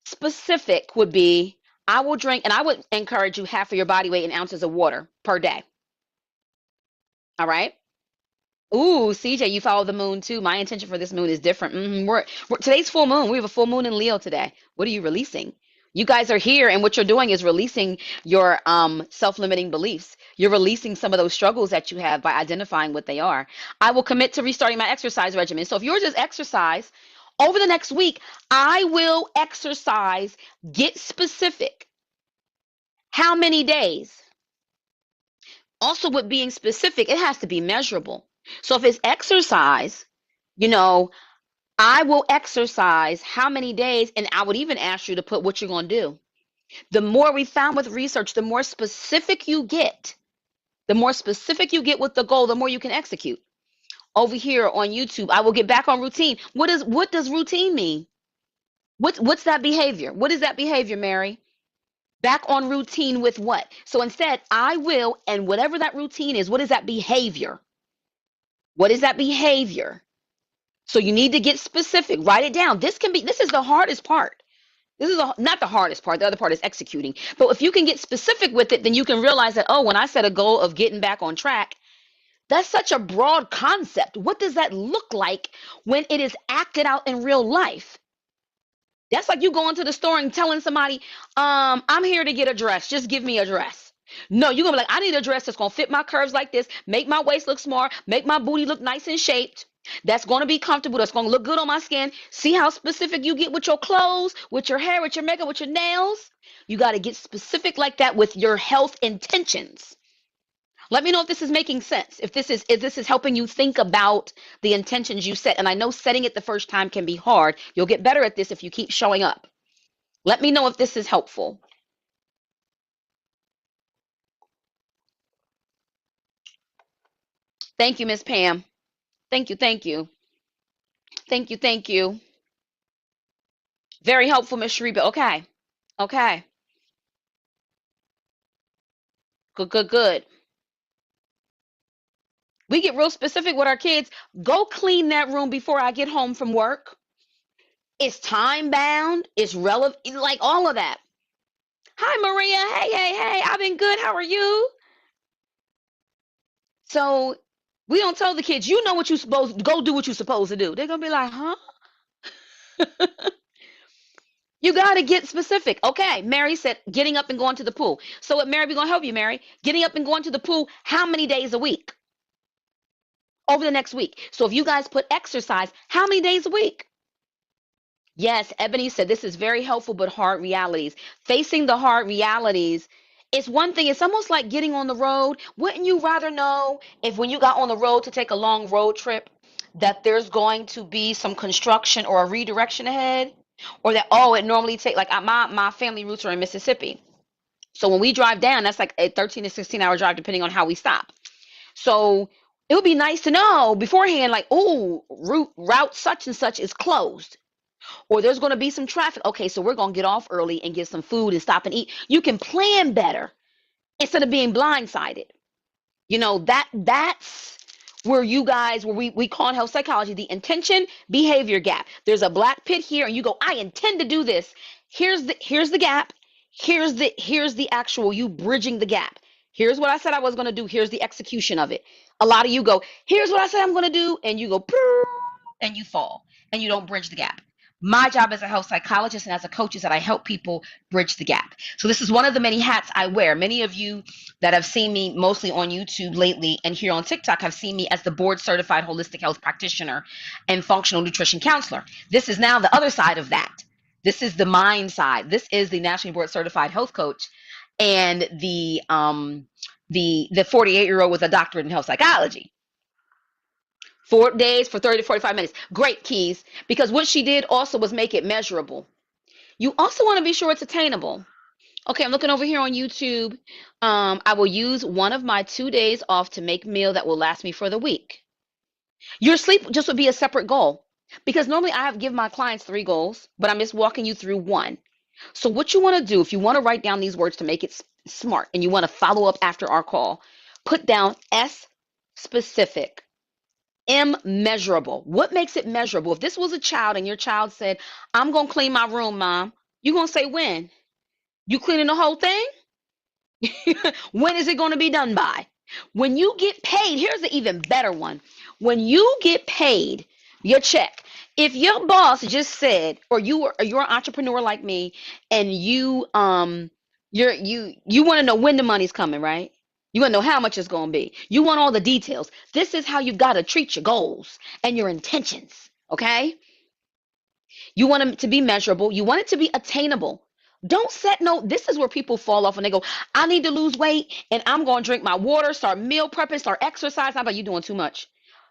Speaker 1: specific would be, I will drink, and I would encourage you half of your body weight in ounces of water per day. All right. Ooh, CJ, you follow the moon too. My intention for this moon is different. Today's full moon. We have a full moon in Leo today. What are you releasing? You guys are here, and what you're doing is releasing your self-limiting beliefs. You're releasing some of those struggles that you have by identifying what they are. I will commit to restarting my exercise regimen. So if yours is exercise, over the next week, I will exercise. Get specific. How many days? Also, with being specific, it has to be measurable. So if it's exercise, I will exercise how many days, and I would even ask you to put what you're going to do. The more we found with research, the more specific you get with the goal, the more you can execute. Over here on YouTube, I will get back on routine. What does routine mean? What's that behavior? What is that behavior, Mary? Back on routine with what? So instead, I will, and whatever that routine is, what is that behavior? What is that behavior? So you need to get specific. Write it down. This is the hardest part. This is not the hardest part. The other part is executing. But if you can get specific with it, then you can realize that, oh, when I set a goal of getting back on track, that's such a broad concept. What does that look like when it is acted out in real life? That's like you going to the store and telling somebody, I'm here to get a dress. Just give me a dress. No, you're going to be like, I need a dress that's going to fit my curves like this, make my waist look smart, make my booty look nice and shaped. That's going to be comfortable. That's going to look good on my skin. See how specific you get with your clothes, with your hair, with your makeup, with your nails? You got to get specific like that with your health intentions. Let me know if this is making sense. If this is helping you think about the intentions you set. And I know setting it the first time can be hard. You'll get better at this if you keep showing up. Let me know if this is helpful. Thank you, Miss Pam. Thank you, thank you. Thank you, thank you. Very helpful, Miss Shariba. Okay. Okay. Good, good, good. We get real specific with our kids. Go clean that room before I get home from work. It's time bound. It's relevant, like all of that. Hi, Maria. Hey, hey, hey. I've been good. How are you? So we don't tell the kids, you know what you're supposed to go do what you're supposed to do. They're gonna be like, huh? You gotta get specific. Okay, Mary said getting up and going to the pool. So what Mary, we're gonna help you, Mary. Getting up and going to the pool, how many days a week? Over the next week. So if you guys put exercise, how many days a week? Yes, Ebony said this is very helpful, but hard realities. Facing the hard realities, it's one thing. It's almost like getting on the road. Wouldn't you rather know if when you got on the road to take a long road trip that there's going to be some construction or a redirection ahead? Or that, oh, it normally take like my family roots are in Mississippi. So when we drive down, that's like a 13 to 16 hour drive, depending on how we stop. So it would be nice to know beforehand, like, oh, route such and such is closed. Or there's going to be some traffic. Okay, so we're going to get off early and get some food and stop and eat. You can plan better instead of being blindsided. That's where we call in health psychology the intention behavior gap. There's a black pit here, and you go, I intend to do this. Here's the gap. Here's the actual you bridging the gap. Here's what I said I was going to do. Here's the execution of it. A lot of you go, here's what I said I'm going to do, and you go, and you fall, and you don't bridge the gap. My job as a health psychologist and as a coach is that I help people bridge the gap. So this is one of the many hats I wear. Many of you that have seen me mostly on YouTube lately and here on TikTok have seen me as the board certified holistic health practitioner and functional nutrition counselor. This is now the other side of that. This is the mind side. This is the nationally board certified health coach and the 48-year-old with a doctorate in health psychology. 4 days for 30 to 45 minutes. Great, Keys. Because what she did also was make it measurable. You also want to be sure it's attainable. Okay, I'm looking over here on YouTube. I will use one of my 2 days off to make a meal that will last me for the week. Your sleep just would be a separate goal. Because normally I have given my clients 3 goals, but I'm just walking you through one. So what you want to do, if you want to write down these words to make it smart and you want to follow up after our call, put down S, specific. M, measurable. What makes it measurable? If this was a child and your child said, I'm going to clean my room, Mom, you're going to say when? You cleaning the whole thing? When is it going to be done by? When you get paid, here's an even better one. When you get paid your check, if your boss just said, or you're an entrepreneur like me, and you want to know when the money's coming, right? You want to know how much it's going to be. You want all the details. This is how you've got to treat your goals and your intentions, okay? You want them to be measurable. You want it to be attainable. Don't set this is where people fall off when they go, I need to lose weight and I'm going to drink my water, start meal prepping, start exercising. How about you doing too much?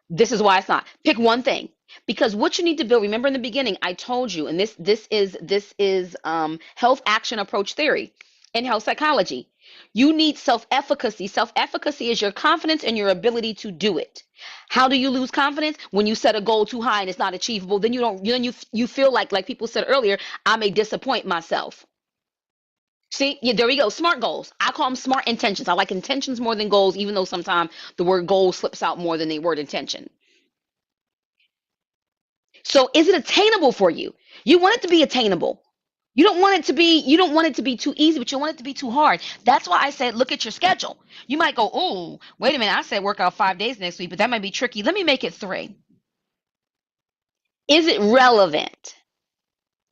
Speaker 1: This is why it's not. Pick one thing. Because what you need to build, remember in the beginning, I told you, and this is health action approach theory in health psychology. You need self-efficacy. Self-efficacy is your confidence and your ability to do it. How do you lose confidence? When you set a goal too high and it's not achievable, then you feel like people said earlier, I may disappoint myself. See, yeah, there we go. Smart goals. I call them smart intentions. I like intentions more than goals, even though sometimes the word goal slips out more than the word intention. So is it attainable for you? You want it to be attainable. You don't want it to be too easy, but you want it to be too hard. That's why I said look at your schedule. You might go, oh, wait a minute, I said work out 5 days next week, but that might be tricky. Let me make it 3. Is it relevant?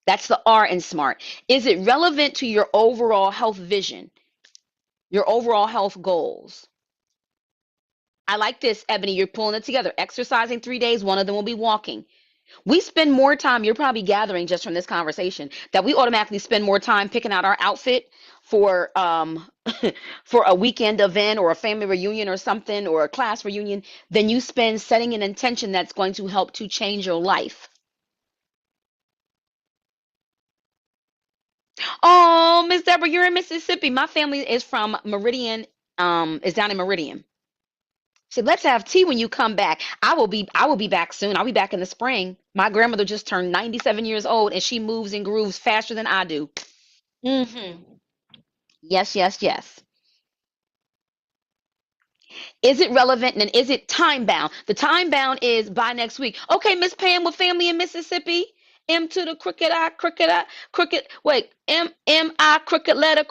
Speaker 1: That's the R in SMART. Is it relevant to your overall health vision, your overall health goals? I like this, Ebony. You're pulling it together. Exercising 3 days, one of them will be walking. We spend more time, you're probably gathering just from this conversation, that we automatically spend more time picking out our outfit for for a weekend event or a family reunion or something, or a class reunion, than you spend setting an intention that's going to help to change your life. Oh, Miss Deborah, you're in Mississippi. My family is from Meridian, is down in Meridian. So let's have tea when you come back. I will be back soon. I'll be back in the spring. My grandmother just turned 97 years old and she moves and grooves faster than I do. Hmm. Yes, yes, yes. Is it relevant and is it time bound? The time bound is by next week. Okay, Miss Pam with family in Mississippi. M to the crooked I, crooked. Wait, M I, crooked letter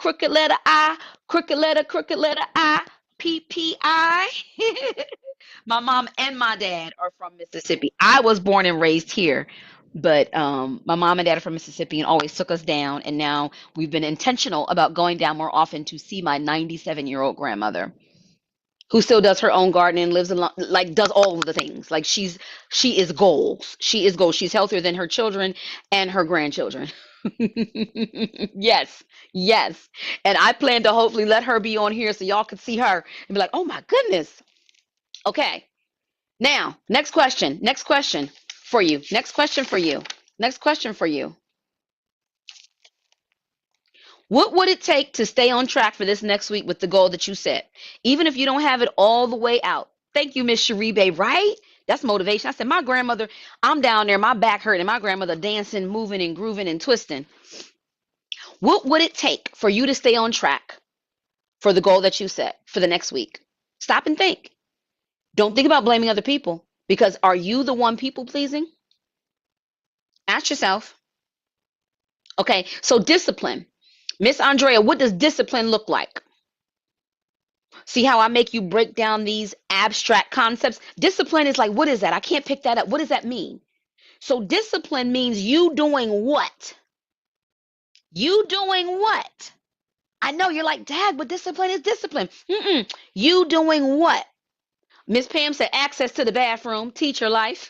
Speaker 1: I, crooked letter I, P. My mom and my dad are from Mississippi. I was born and raised here, but my mom and dad are from Mississippi and always took us down. And now we've been intentional about going down more often to see my 97-year-old grandmother, who still does her own gardening, lives alone, like does all of the things. Like she is goals. She is goals. She's healthier than her children and her grandchildren. Yes, yes. And I plan to hopefully let her be on here so y'all can see her and be like, oh my goodness. Okay. Now, next question. Next question for you. Next question for you. Next question for you. What would it take to stay on track for this next week with the goal that you set? Even if you don't have it all the way out. Thank you, Miss Sharibe, right? That's motivation. I said, my grandmother, I'm down there, my back hurting, my grandmother dancing, moving, and grooving and twisting. What would it take for you to stay on track for the goal that you set for the next week? Stop and think. Don't think about blaming other people, because are you the one people pleasing? Ask yourself. Okay, so discipline. Miss Andrea, what does discipline look like? See how I make you break down these abstract concepts? Discipline is like, what is that? I can't pick that up. What does that mean? So discipline means you doing what? You doing what? I know you're like, Dad, but discipline is discipline. You doing what? Miss Pam said access to the bathroom, teacher life.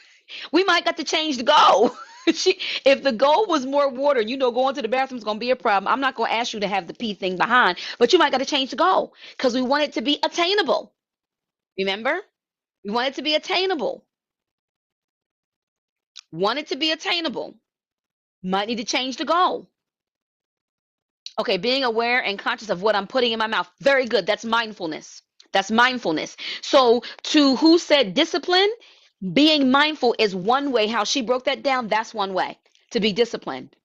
Speaker 1: We might got to change the goal. If the goal was more water, going to the bathroom is going to be a problem. I'm not going to ask you to have the pee thing behind, but you might got to change the goal because we want it to be attainable. Remember? We want it to be attainable. Want it to be attainable. Might need to change the goal. Okay, being aware and conscious of what I'm putting in my mouth. Very good. That's mindfulness. That's mindfulness. So, to who said discipline, being mindful is one way. How she broke that down, that's one way to be disciplined.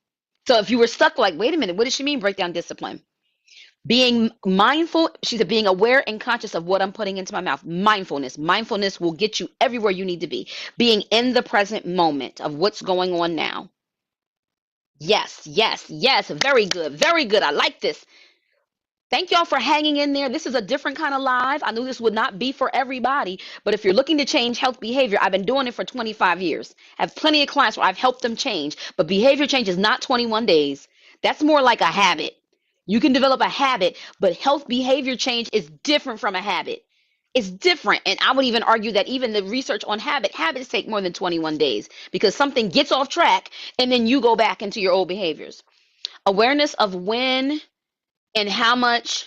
Speaker 1: So, if you were stuck, like, wait a minute, what does she mean break down discipline? Being mindful, she said, being aware and conscious of what I'm putting into my mouth. Mindfulness. Mindfulness will get you everywhere you need to be. Being in the present moment of what's going on now. Yes, yes, yes. Very good. Very good. I like this. Thank y'all for hanging in there. This is a different kind of live. I knew this would not be for everybody, but if you're looking to change health behavior, I've been doing it for 25 years. I have plenty of clients where I've helped them change, but behavior change is not 21 days. That's more like a habit. You can develop a habit, but health behavior change is different from a habit. It's different. And I would even argue that even the research on habits take more than 21 days because something gets off track and then you go back into your old behaviors. Awareness of when and how much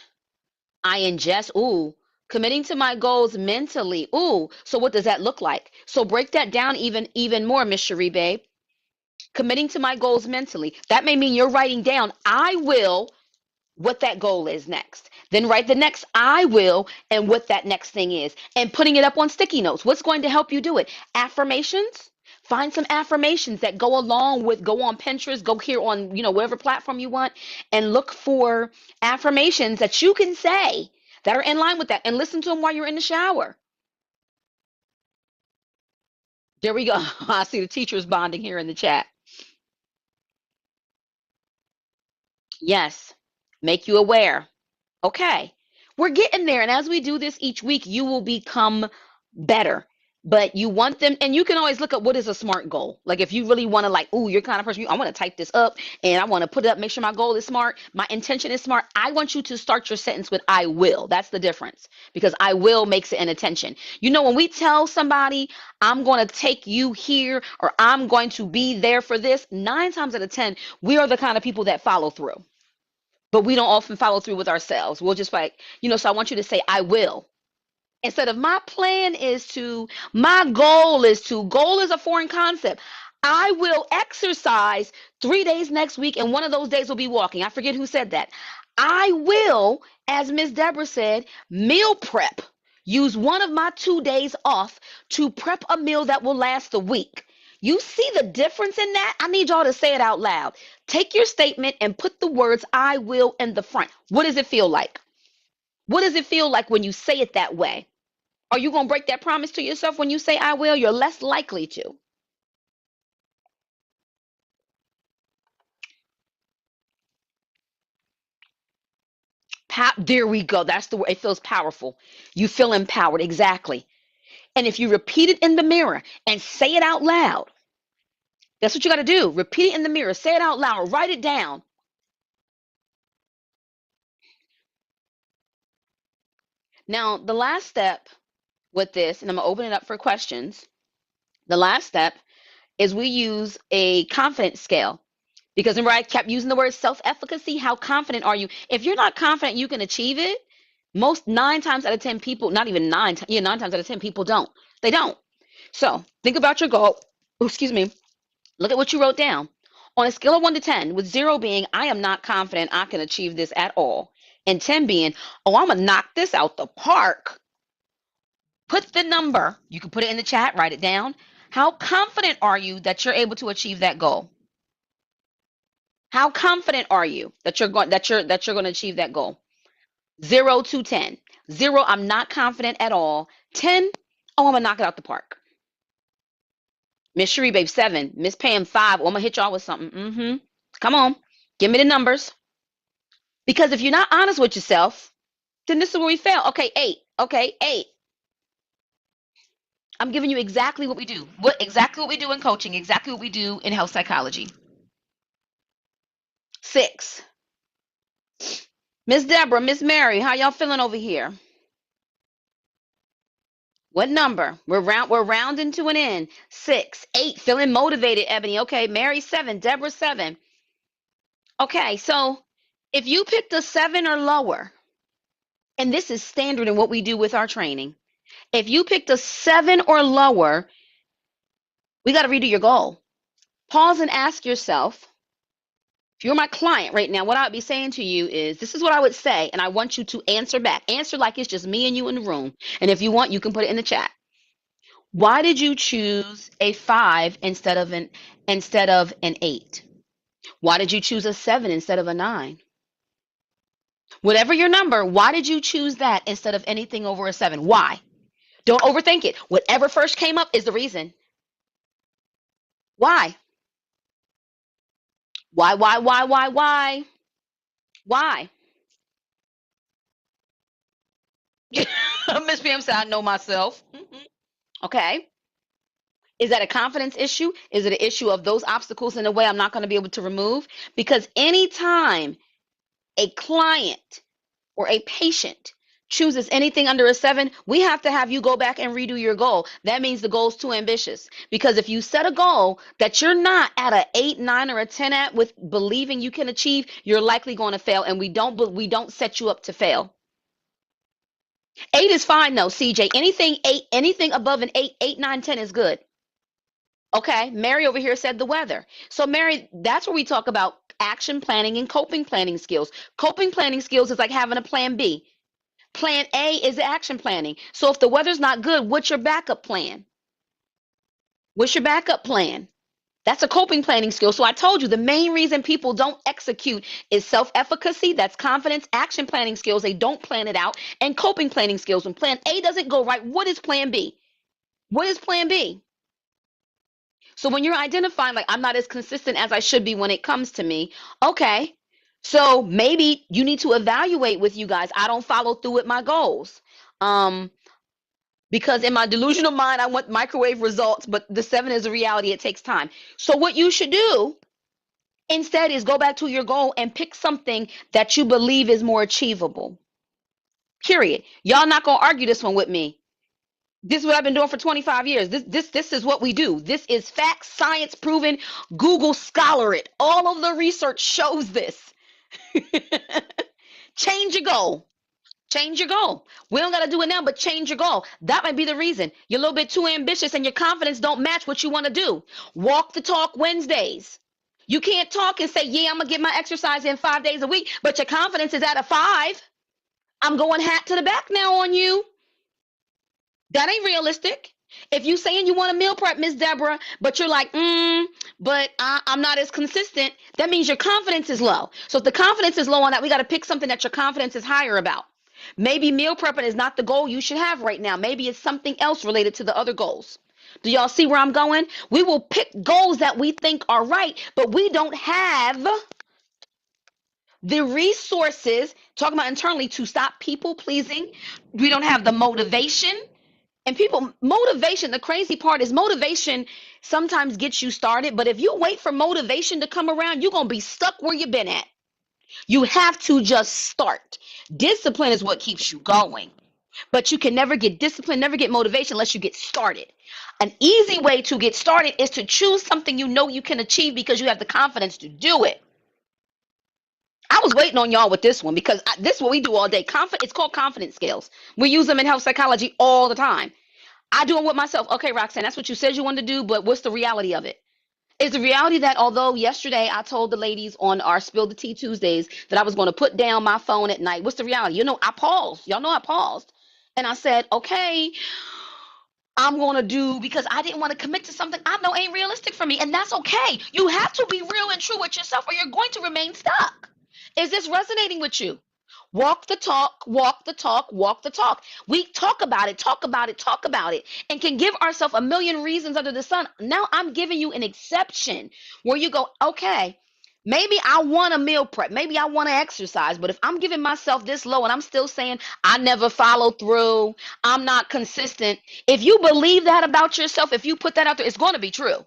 Speaker 1: I ingest. Ooh, committing to my goals mentally. Ooh, so what does that look like? So break that down even more, Miss Cherie, babe. Committing to my goals mentally. That may mean you're writing down, I will, what that goal is next. Then write the next I will and what that next thing is. And putting it up on sticky notes. What's going to help you do it? Affirmations. Find some affirmations that go along with, go on Pinterest, go here on, whatever platform you want, and look for affirmations that you can say that are in line with that and listen to them while you're in the shower. There we go. I see the teachers bonding here in the chat. Yes. Make you aware. Okay. We're getting there. And as we do this each week, you will become better. But you want them, and you can always look up what is a SMART goal. Like if you really want to, like, ooh, you're kind of person, I want to type this up and I want to put it up, make sure my goal is smart, my intention is smart. I want you to start your sentence with I will. That's the difference because I will makes it an intention. When we tell somebody, I'm going to take you here or I'm going to be there for this, 9 times out of 10, we are the kind of people that follow through. But we don't often follow through with ourselves. We'll just like, so I want you to say, I will. Instead of my plan is to, my goal is a foreign concept. I will exercise 3 days next week, and one of those days will be walking. I forget who said that. I will, as Miss Deborah said, meal prep. Use one of my 2 days off to prep a meal that will last a week. You see the difference in that? I need y'all to say it out loud. Take your statement and put the words I will in the front. What does it feel like? What does it feel like when you say it that way? Are you going to break that promise to yourself when you say I will? You're less likely to. There we go. That's the word. It feels powerful. You feel empowered. Exactly. And if you repeat it in the mirror and say it out loud, that's what you got to do. Repeat it in the mirror. Say it out loud. Write it down. Now, the last step with this, and I'm going to open it up for questions. The last step is we use a confidence scale. Because remember, I kept using the word self-efficacy. How confident are you? If you're not confident you can achieve it, most 9 times out of 10 people, not even 9 times out of 10 people don't. They don't. So think about your goal. Oh, excuse me. Look at what you wrote down. On a scale of 1 to 10, with 0 being, I am not confident I can achieve this at all, and 10 being, oh, I'm going to knock this out the park. Put the number. You can put it in the chat. Write it down. How confident are you that you're able to achieve that goal? How confident are you that you're going to achieve that goal? 0 to 10. 0, I'm not confident at all. 10, oh, I'm gonna knock it out the park. Miss Cherie, babe, 7. Miss Pam, 5. Oh, I'm gonna hit y'all with something. Come on, give me the numbers. Because if you're not honest with yourself, then this is where we fail. Okay, 8. Okay, 8. I'm giving you exactly what we do. Exactly what we do in coaching, exactly what we do in health psychology. 6. Miss Deborah, Miss Mary, how y'all feeling over here? What number? We're rounding to an end. 6, 8, feeling motivated, Ebony. Okay, Mary 7, Deborah 7. Okay, so if you picked a 7 or lower, and this is standard in what we do with our training, if you picked a 7 or lower, we got to redo your goal. Pause and ask yourself, if you're my client right now, what I would be saying to you is, this is what I would say, and I want you to answer back. Answer like it's just me and you in the room. And if you want, you can put it in the chat. Why did you choose a 5 instead of an 8? Why did you choose a 7 instead of a 9? Whatever your number, why did you choose that instead of anything over a 7? Why? Don't overthink it. Whatever first came up is the reason. Why? Why? Why? Miss Pam said, I know myself. Okay. Is that a confidence issue? Is it an issue of those obstacles in a way I'm not going to be able to remove? Because anytime a client or a patient chooses anything under a 7, we have to have you go back and redo your goal. That means the goal's too ambitious. Because if you set a goal that you're not at a 8, 9, or a 10 at with believing you can achieve, you're likely going to fail. And we don't set you up to fail. 8 is fine though, CJ. Anything above an 8, 8, 9, 10 is good. Okay, Mary over here said the weather. So Mary, that's where we talk about action planning and coping planning skills. Coping planning skills is like having a plan B. Plan A is action planning. So if the weather's not good, what's your backup plan? What's your backup plan? That's a coping planning skill. So I told you the main reason people don't execute is self-efficacy. That's confidence. Action planning skills, they don't plan it out. And coping planning skills. When plan A doesn't go right, what is plan B? What is plan B? So when you're identifying, like, I'm not as consistent as I should be when it comes to me, okay, so maybe you need to evaluate with you guys. I don't follow through with my goals. Because in my delusional mind, I want microwave results, but the 7 is a reality. It takes time. So what you should do instead is go back to your goal and pick something that you believe is more achievable. Period. Y'all not going to argue this one with me. This is what I've been doing for 25 years. This is what we do. This is facts, science proven. Google scholar it. All of the research shows this. Change your goal. Change your goal. We don't got to do it now, but change your goal. That might be the reason. You're a little bit too ambitious and your confidence don't match what you want to do. Walk the talk Wednesdays. You can't talk and say, yeah, I'm going to get my exercise in 5 days a week, but your confidence is at a 5. I'm going hat to the back now on you. That ain't realistic. If you saying you want to meal prep, Miss Deborah, but you're like, but I'm not as consistent, that means your confidence is low. So if the confidence is low on that, we got to pick something that your confidence is higher about. Maybe meal prepping is not the goal you should have right now. Maybe it's something else related to the other goals. Do y'all see where I'm going? We will pick goals that we think are right, but we don't have the resources, talking about internally, to stop people pleasing. We don't have the motivation. And motivation, the crazy part is motivation sometimes gets you started, but if you wait for motivation to come around, you're going to be stuck where you've been at. You have to just start. Discipline is what keeps you going, but you can never get discipline, never get motivation unless you get started. An easy way to get started is to choose something you know you can achieve because you have the confidence to do it. I was waiting on y'all with this one because this is what we do all day. It's called confidence skills. We use them in health psychology all the time. I do it with myself. Okay, Roxanne, that's what you said you wanted to do, but what's the reality of it? Is the reality that although yesterday I told the ladies on our Spill the Tea Tuesdays that I was going to put down my phone at night, what's the reality? You know, I paused. Y'all know I paused. And I said, okay, I'm going to do, because I didn't want to commit to something I know ain't realistic for me. And that's okay. You have to be real and true with yourself or you're going to remain stuck. Is this resonating with you? Walk the talk, walk the talk, walk the talk. We talk about it, talk about it, talk about it, and can give ourselves a million reasons under the sun. Now I'm giving you an exception where you go, okay,
Speaker 2: Maybe I want a meal prep. Maybe I want to exercise. But if I'm giving myself this low and I'm still saying I never follow through, I'm not consistent. If you believe that about yourself, if you put that out there, it's going to be true.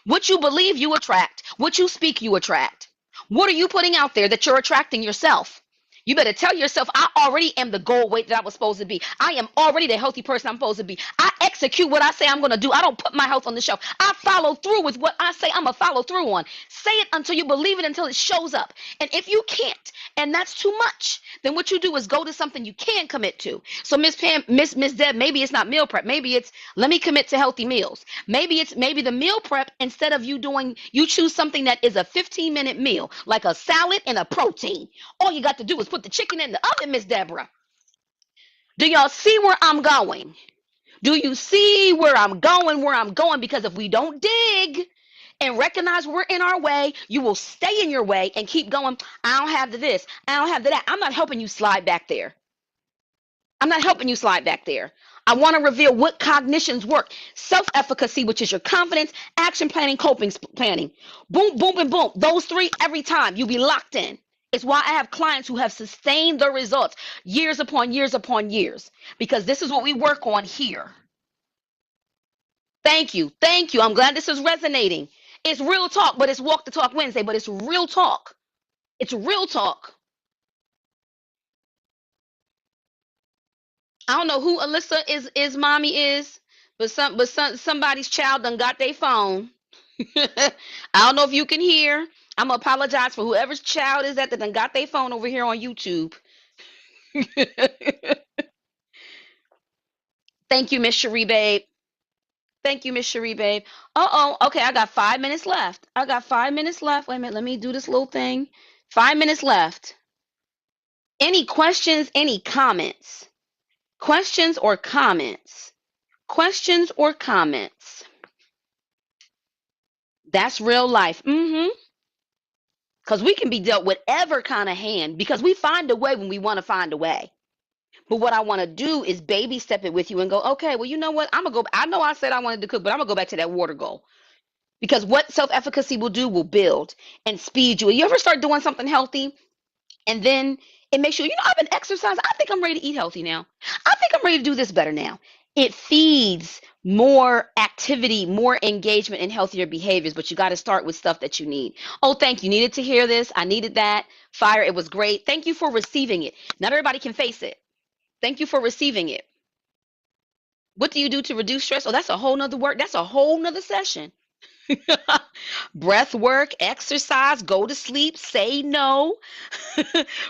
Speaker 2: What you believe, you attract. What you speak, you attract. What are you putting out there that you're attracting yourself? You better tell yourself, I already am the goal weight that I was supposed to be. I am already the healthy person I'm supposed to be. I execute what I say I'm going to do. I don't put my health on the shelf. I follow through with what I say I'm going to follow through on. Say it until you believe it, until it shows up. And if you can't, and that's too much, then what you do is go to something you can commit to. So Miss Pam, Miss Deb, maybe it's not meal prep. Maybe it's let me commit to healthy meals. Maybe the meal prep, instead of you choose something that is a 15-minute meal, like a salad and a protein. All you got to do is put the chicken in the oven, Miss Deborah. Do y'all see where I'm going? Do you see where I'm going? Where I'm going? Because if we don't dig and recognize we're in our way, you will stay in your way and keep going. I don't have the this. I don't have the that. I'm not helping you slide back there. I'm not helping you slide back there. I want to reveal what cognitions work. Self-efficacy, which is your confidence, action planning, coping planning. Boom, boom, and boom. Those three every time. You be locked in. It's why I have clients who have sustained the results years upon years upon years, because this is what we work on here. Thank you. Thank you. I'm glad this is resonating. It's real talk, but it's Walk the Talk Wednesday, but it's real talk. It's real talk. I don't know who Alyssa is mommy is, but somebody's child done got their phone. I don't know if you can hear. I'm gonna apologize for whoever's child is that done got their phone over here on YouTube. Thank you, Miss Cherie, babe. Thank you, Miss Cherie, babe. Uh-oh. Okay, I got 5 minutes left. I got 5 minutes left. Wait a minute. Let me do this little thing. 5 minutes left. Any questions? Any comments? Questions or comments? Questions or comments? That's real life. Because we can be dealt whatever kind of hand, because we find a way when we want to find a way. But what I want to do is baby step it with you and go, okay, well, you know what? I'm going to go. I know I said I wanted to cook, but I'm going to go back to that water goal. Because what self efficacy will do will build and speed you. You ever start doing something healthy and then it makes you, I've been exercising. I think I'm ready to eat healthy now. I think I'm ready to do this better now. It feeds more activity, more engagement, and healthier behaviors, but you got to start with stuff that you need. Oh, thank you. Needed to hear this. I needed that. Fire. It was great. Thank you for receiving it. Not everybody can face it. Thank you for receiving it. What do you do to reduce stress? Oh, that's a whole nother work. That's a whole nother session. Breath work, exercise, go to sleep, say no,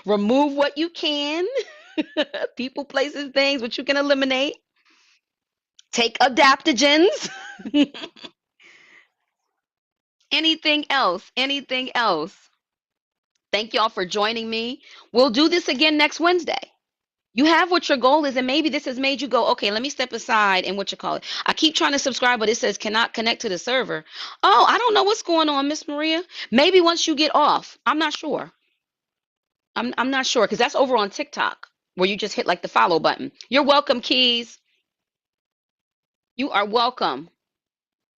Speaker 2: remove what you can, people, places, things, which you can eliminate, take adaptogens. Anything else? Anything else? Thank y'all for joining me. We'll do this again next Wednesday. You have what your goal is, and maybe this has made you go, okay, let me step aside and what you call it. I keep trying to subscribe, but it says cannot connect to the server. Oh, I don't know what's going on, Miss Maria. Maybe once you get off. I'm not sure. I'm not sure, because that's over on TikTok where you just hit like the follow button. You're welcome, Keys. You are welcome.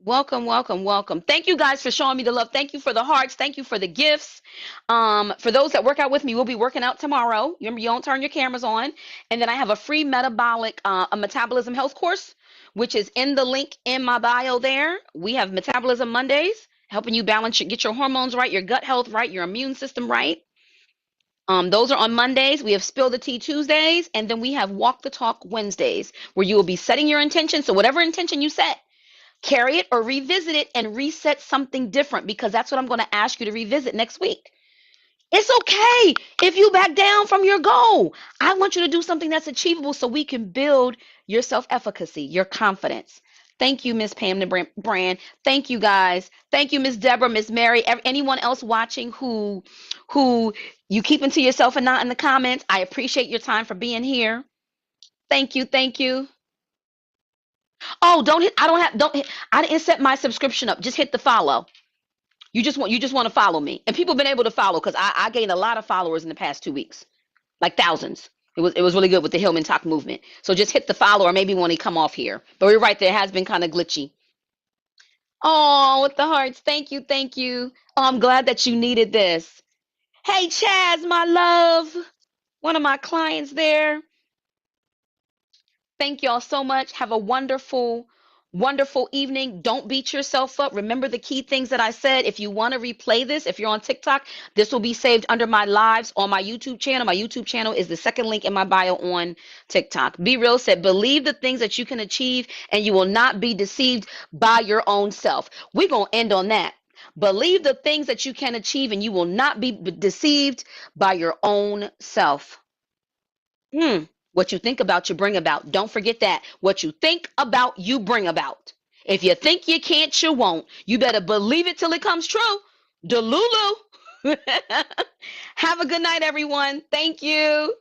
Speaker 2: Welcome, welcome, welcome. Thank you guys for showing me the love. Thank you for the hearts. Thank you for the gifts. For those that work out with me, we'll be working out tomorrow. Remember, you don't turn your cameras on. And then I have a free a metabolism health course, which is in the link in my bio there. We have Metabolism Mondays, helping you get your hormones right, your gut health right, your immune system right. Those are on Mondays. We have Spill the Tea Tuesdays, and then we have Walk the Talk Wednesdays, where you will be setting your intention. So whatever intention you set, carry it or revisit it and reset something different, because that's what I'm going to ask you to revisit next week. It's okay if you back down from your goal. I want you to do something that's achievable so we can build your self-efficacy, your confidence. Thank you, Miss Pam the Brand. Thank you, guys. Thank you, Miss Deborah, Miss Mary, anyone else watching who you keeping to yourself and not in the comments. I appreciate your time for being here. Thank you. Thank you. Oh, don't hit. Don't hit. I didn't set my subscription up. Just hit the follow. You just want to follow me. And people have been able to follow, because I gained a lot of followers in the past 2 weeks, like thousands. It was really good with the Hillman Talk movement. So just hit the follow, or maybe when he come off here. But you're right, there has been kind of glitchy. Oh, with the hearts. Thank you. Thank you. Oh, I'm glad that you needed this. Hey, Chaz, my love. One of my clients there. Thank y'all so much. Have a wonderful, wonderful evening. Don't beat yourself up. Remember the key things that I said. If you want to replay this, if you're on TikTok, this will be saved under my lives on my YouTube channel. My YouTube channel is the second link in my bio on TikTok. Be Real said, believe the things that you can achieve and you will not be deceived by your own self. We're going to end on that. Believe the things that you can achieve and you will not be deceived by your own self. What you think about, you bring about. Don't forget that. What you think about, you bring about. If you think you can't, you won't. You better believe it till it comes true. Delulu. Have a good night, everyone. Thank you.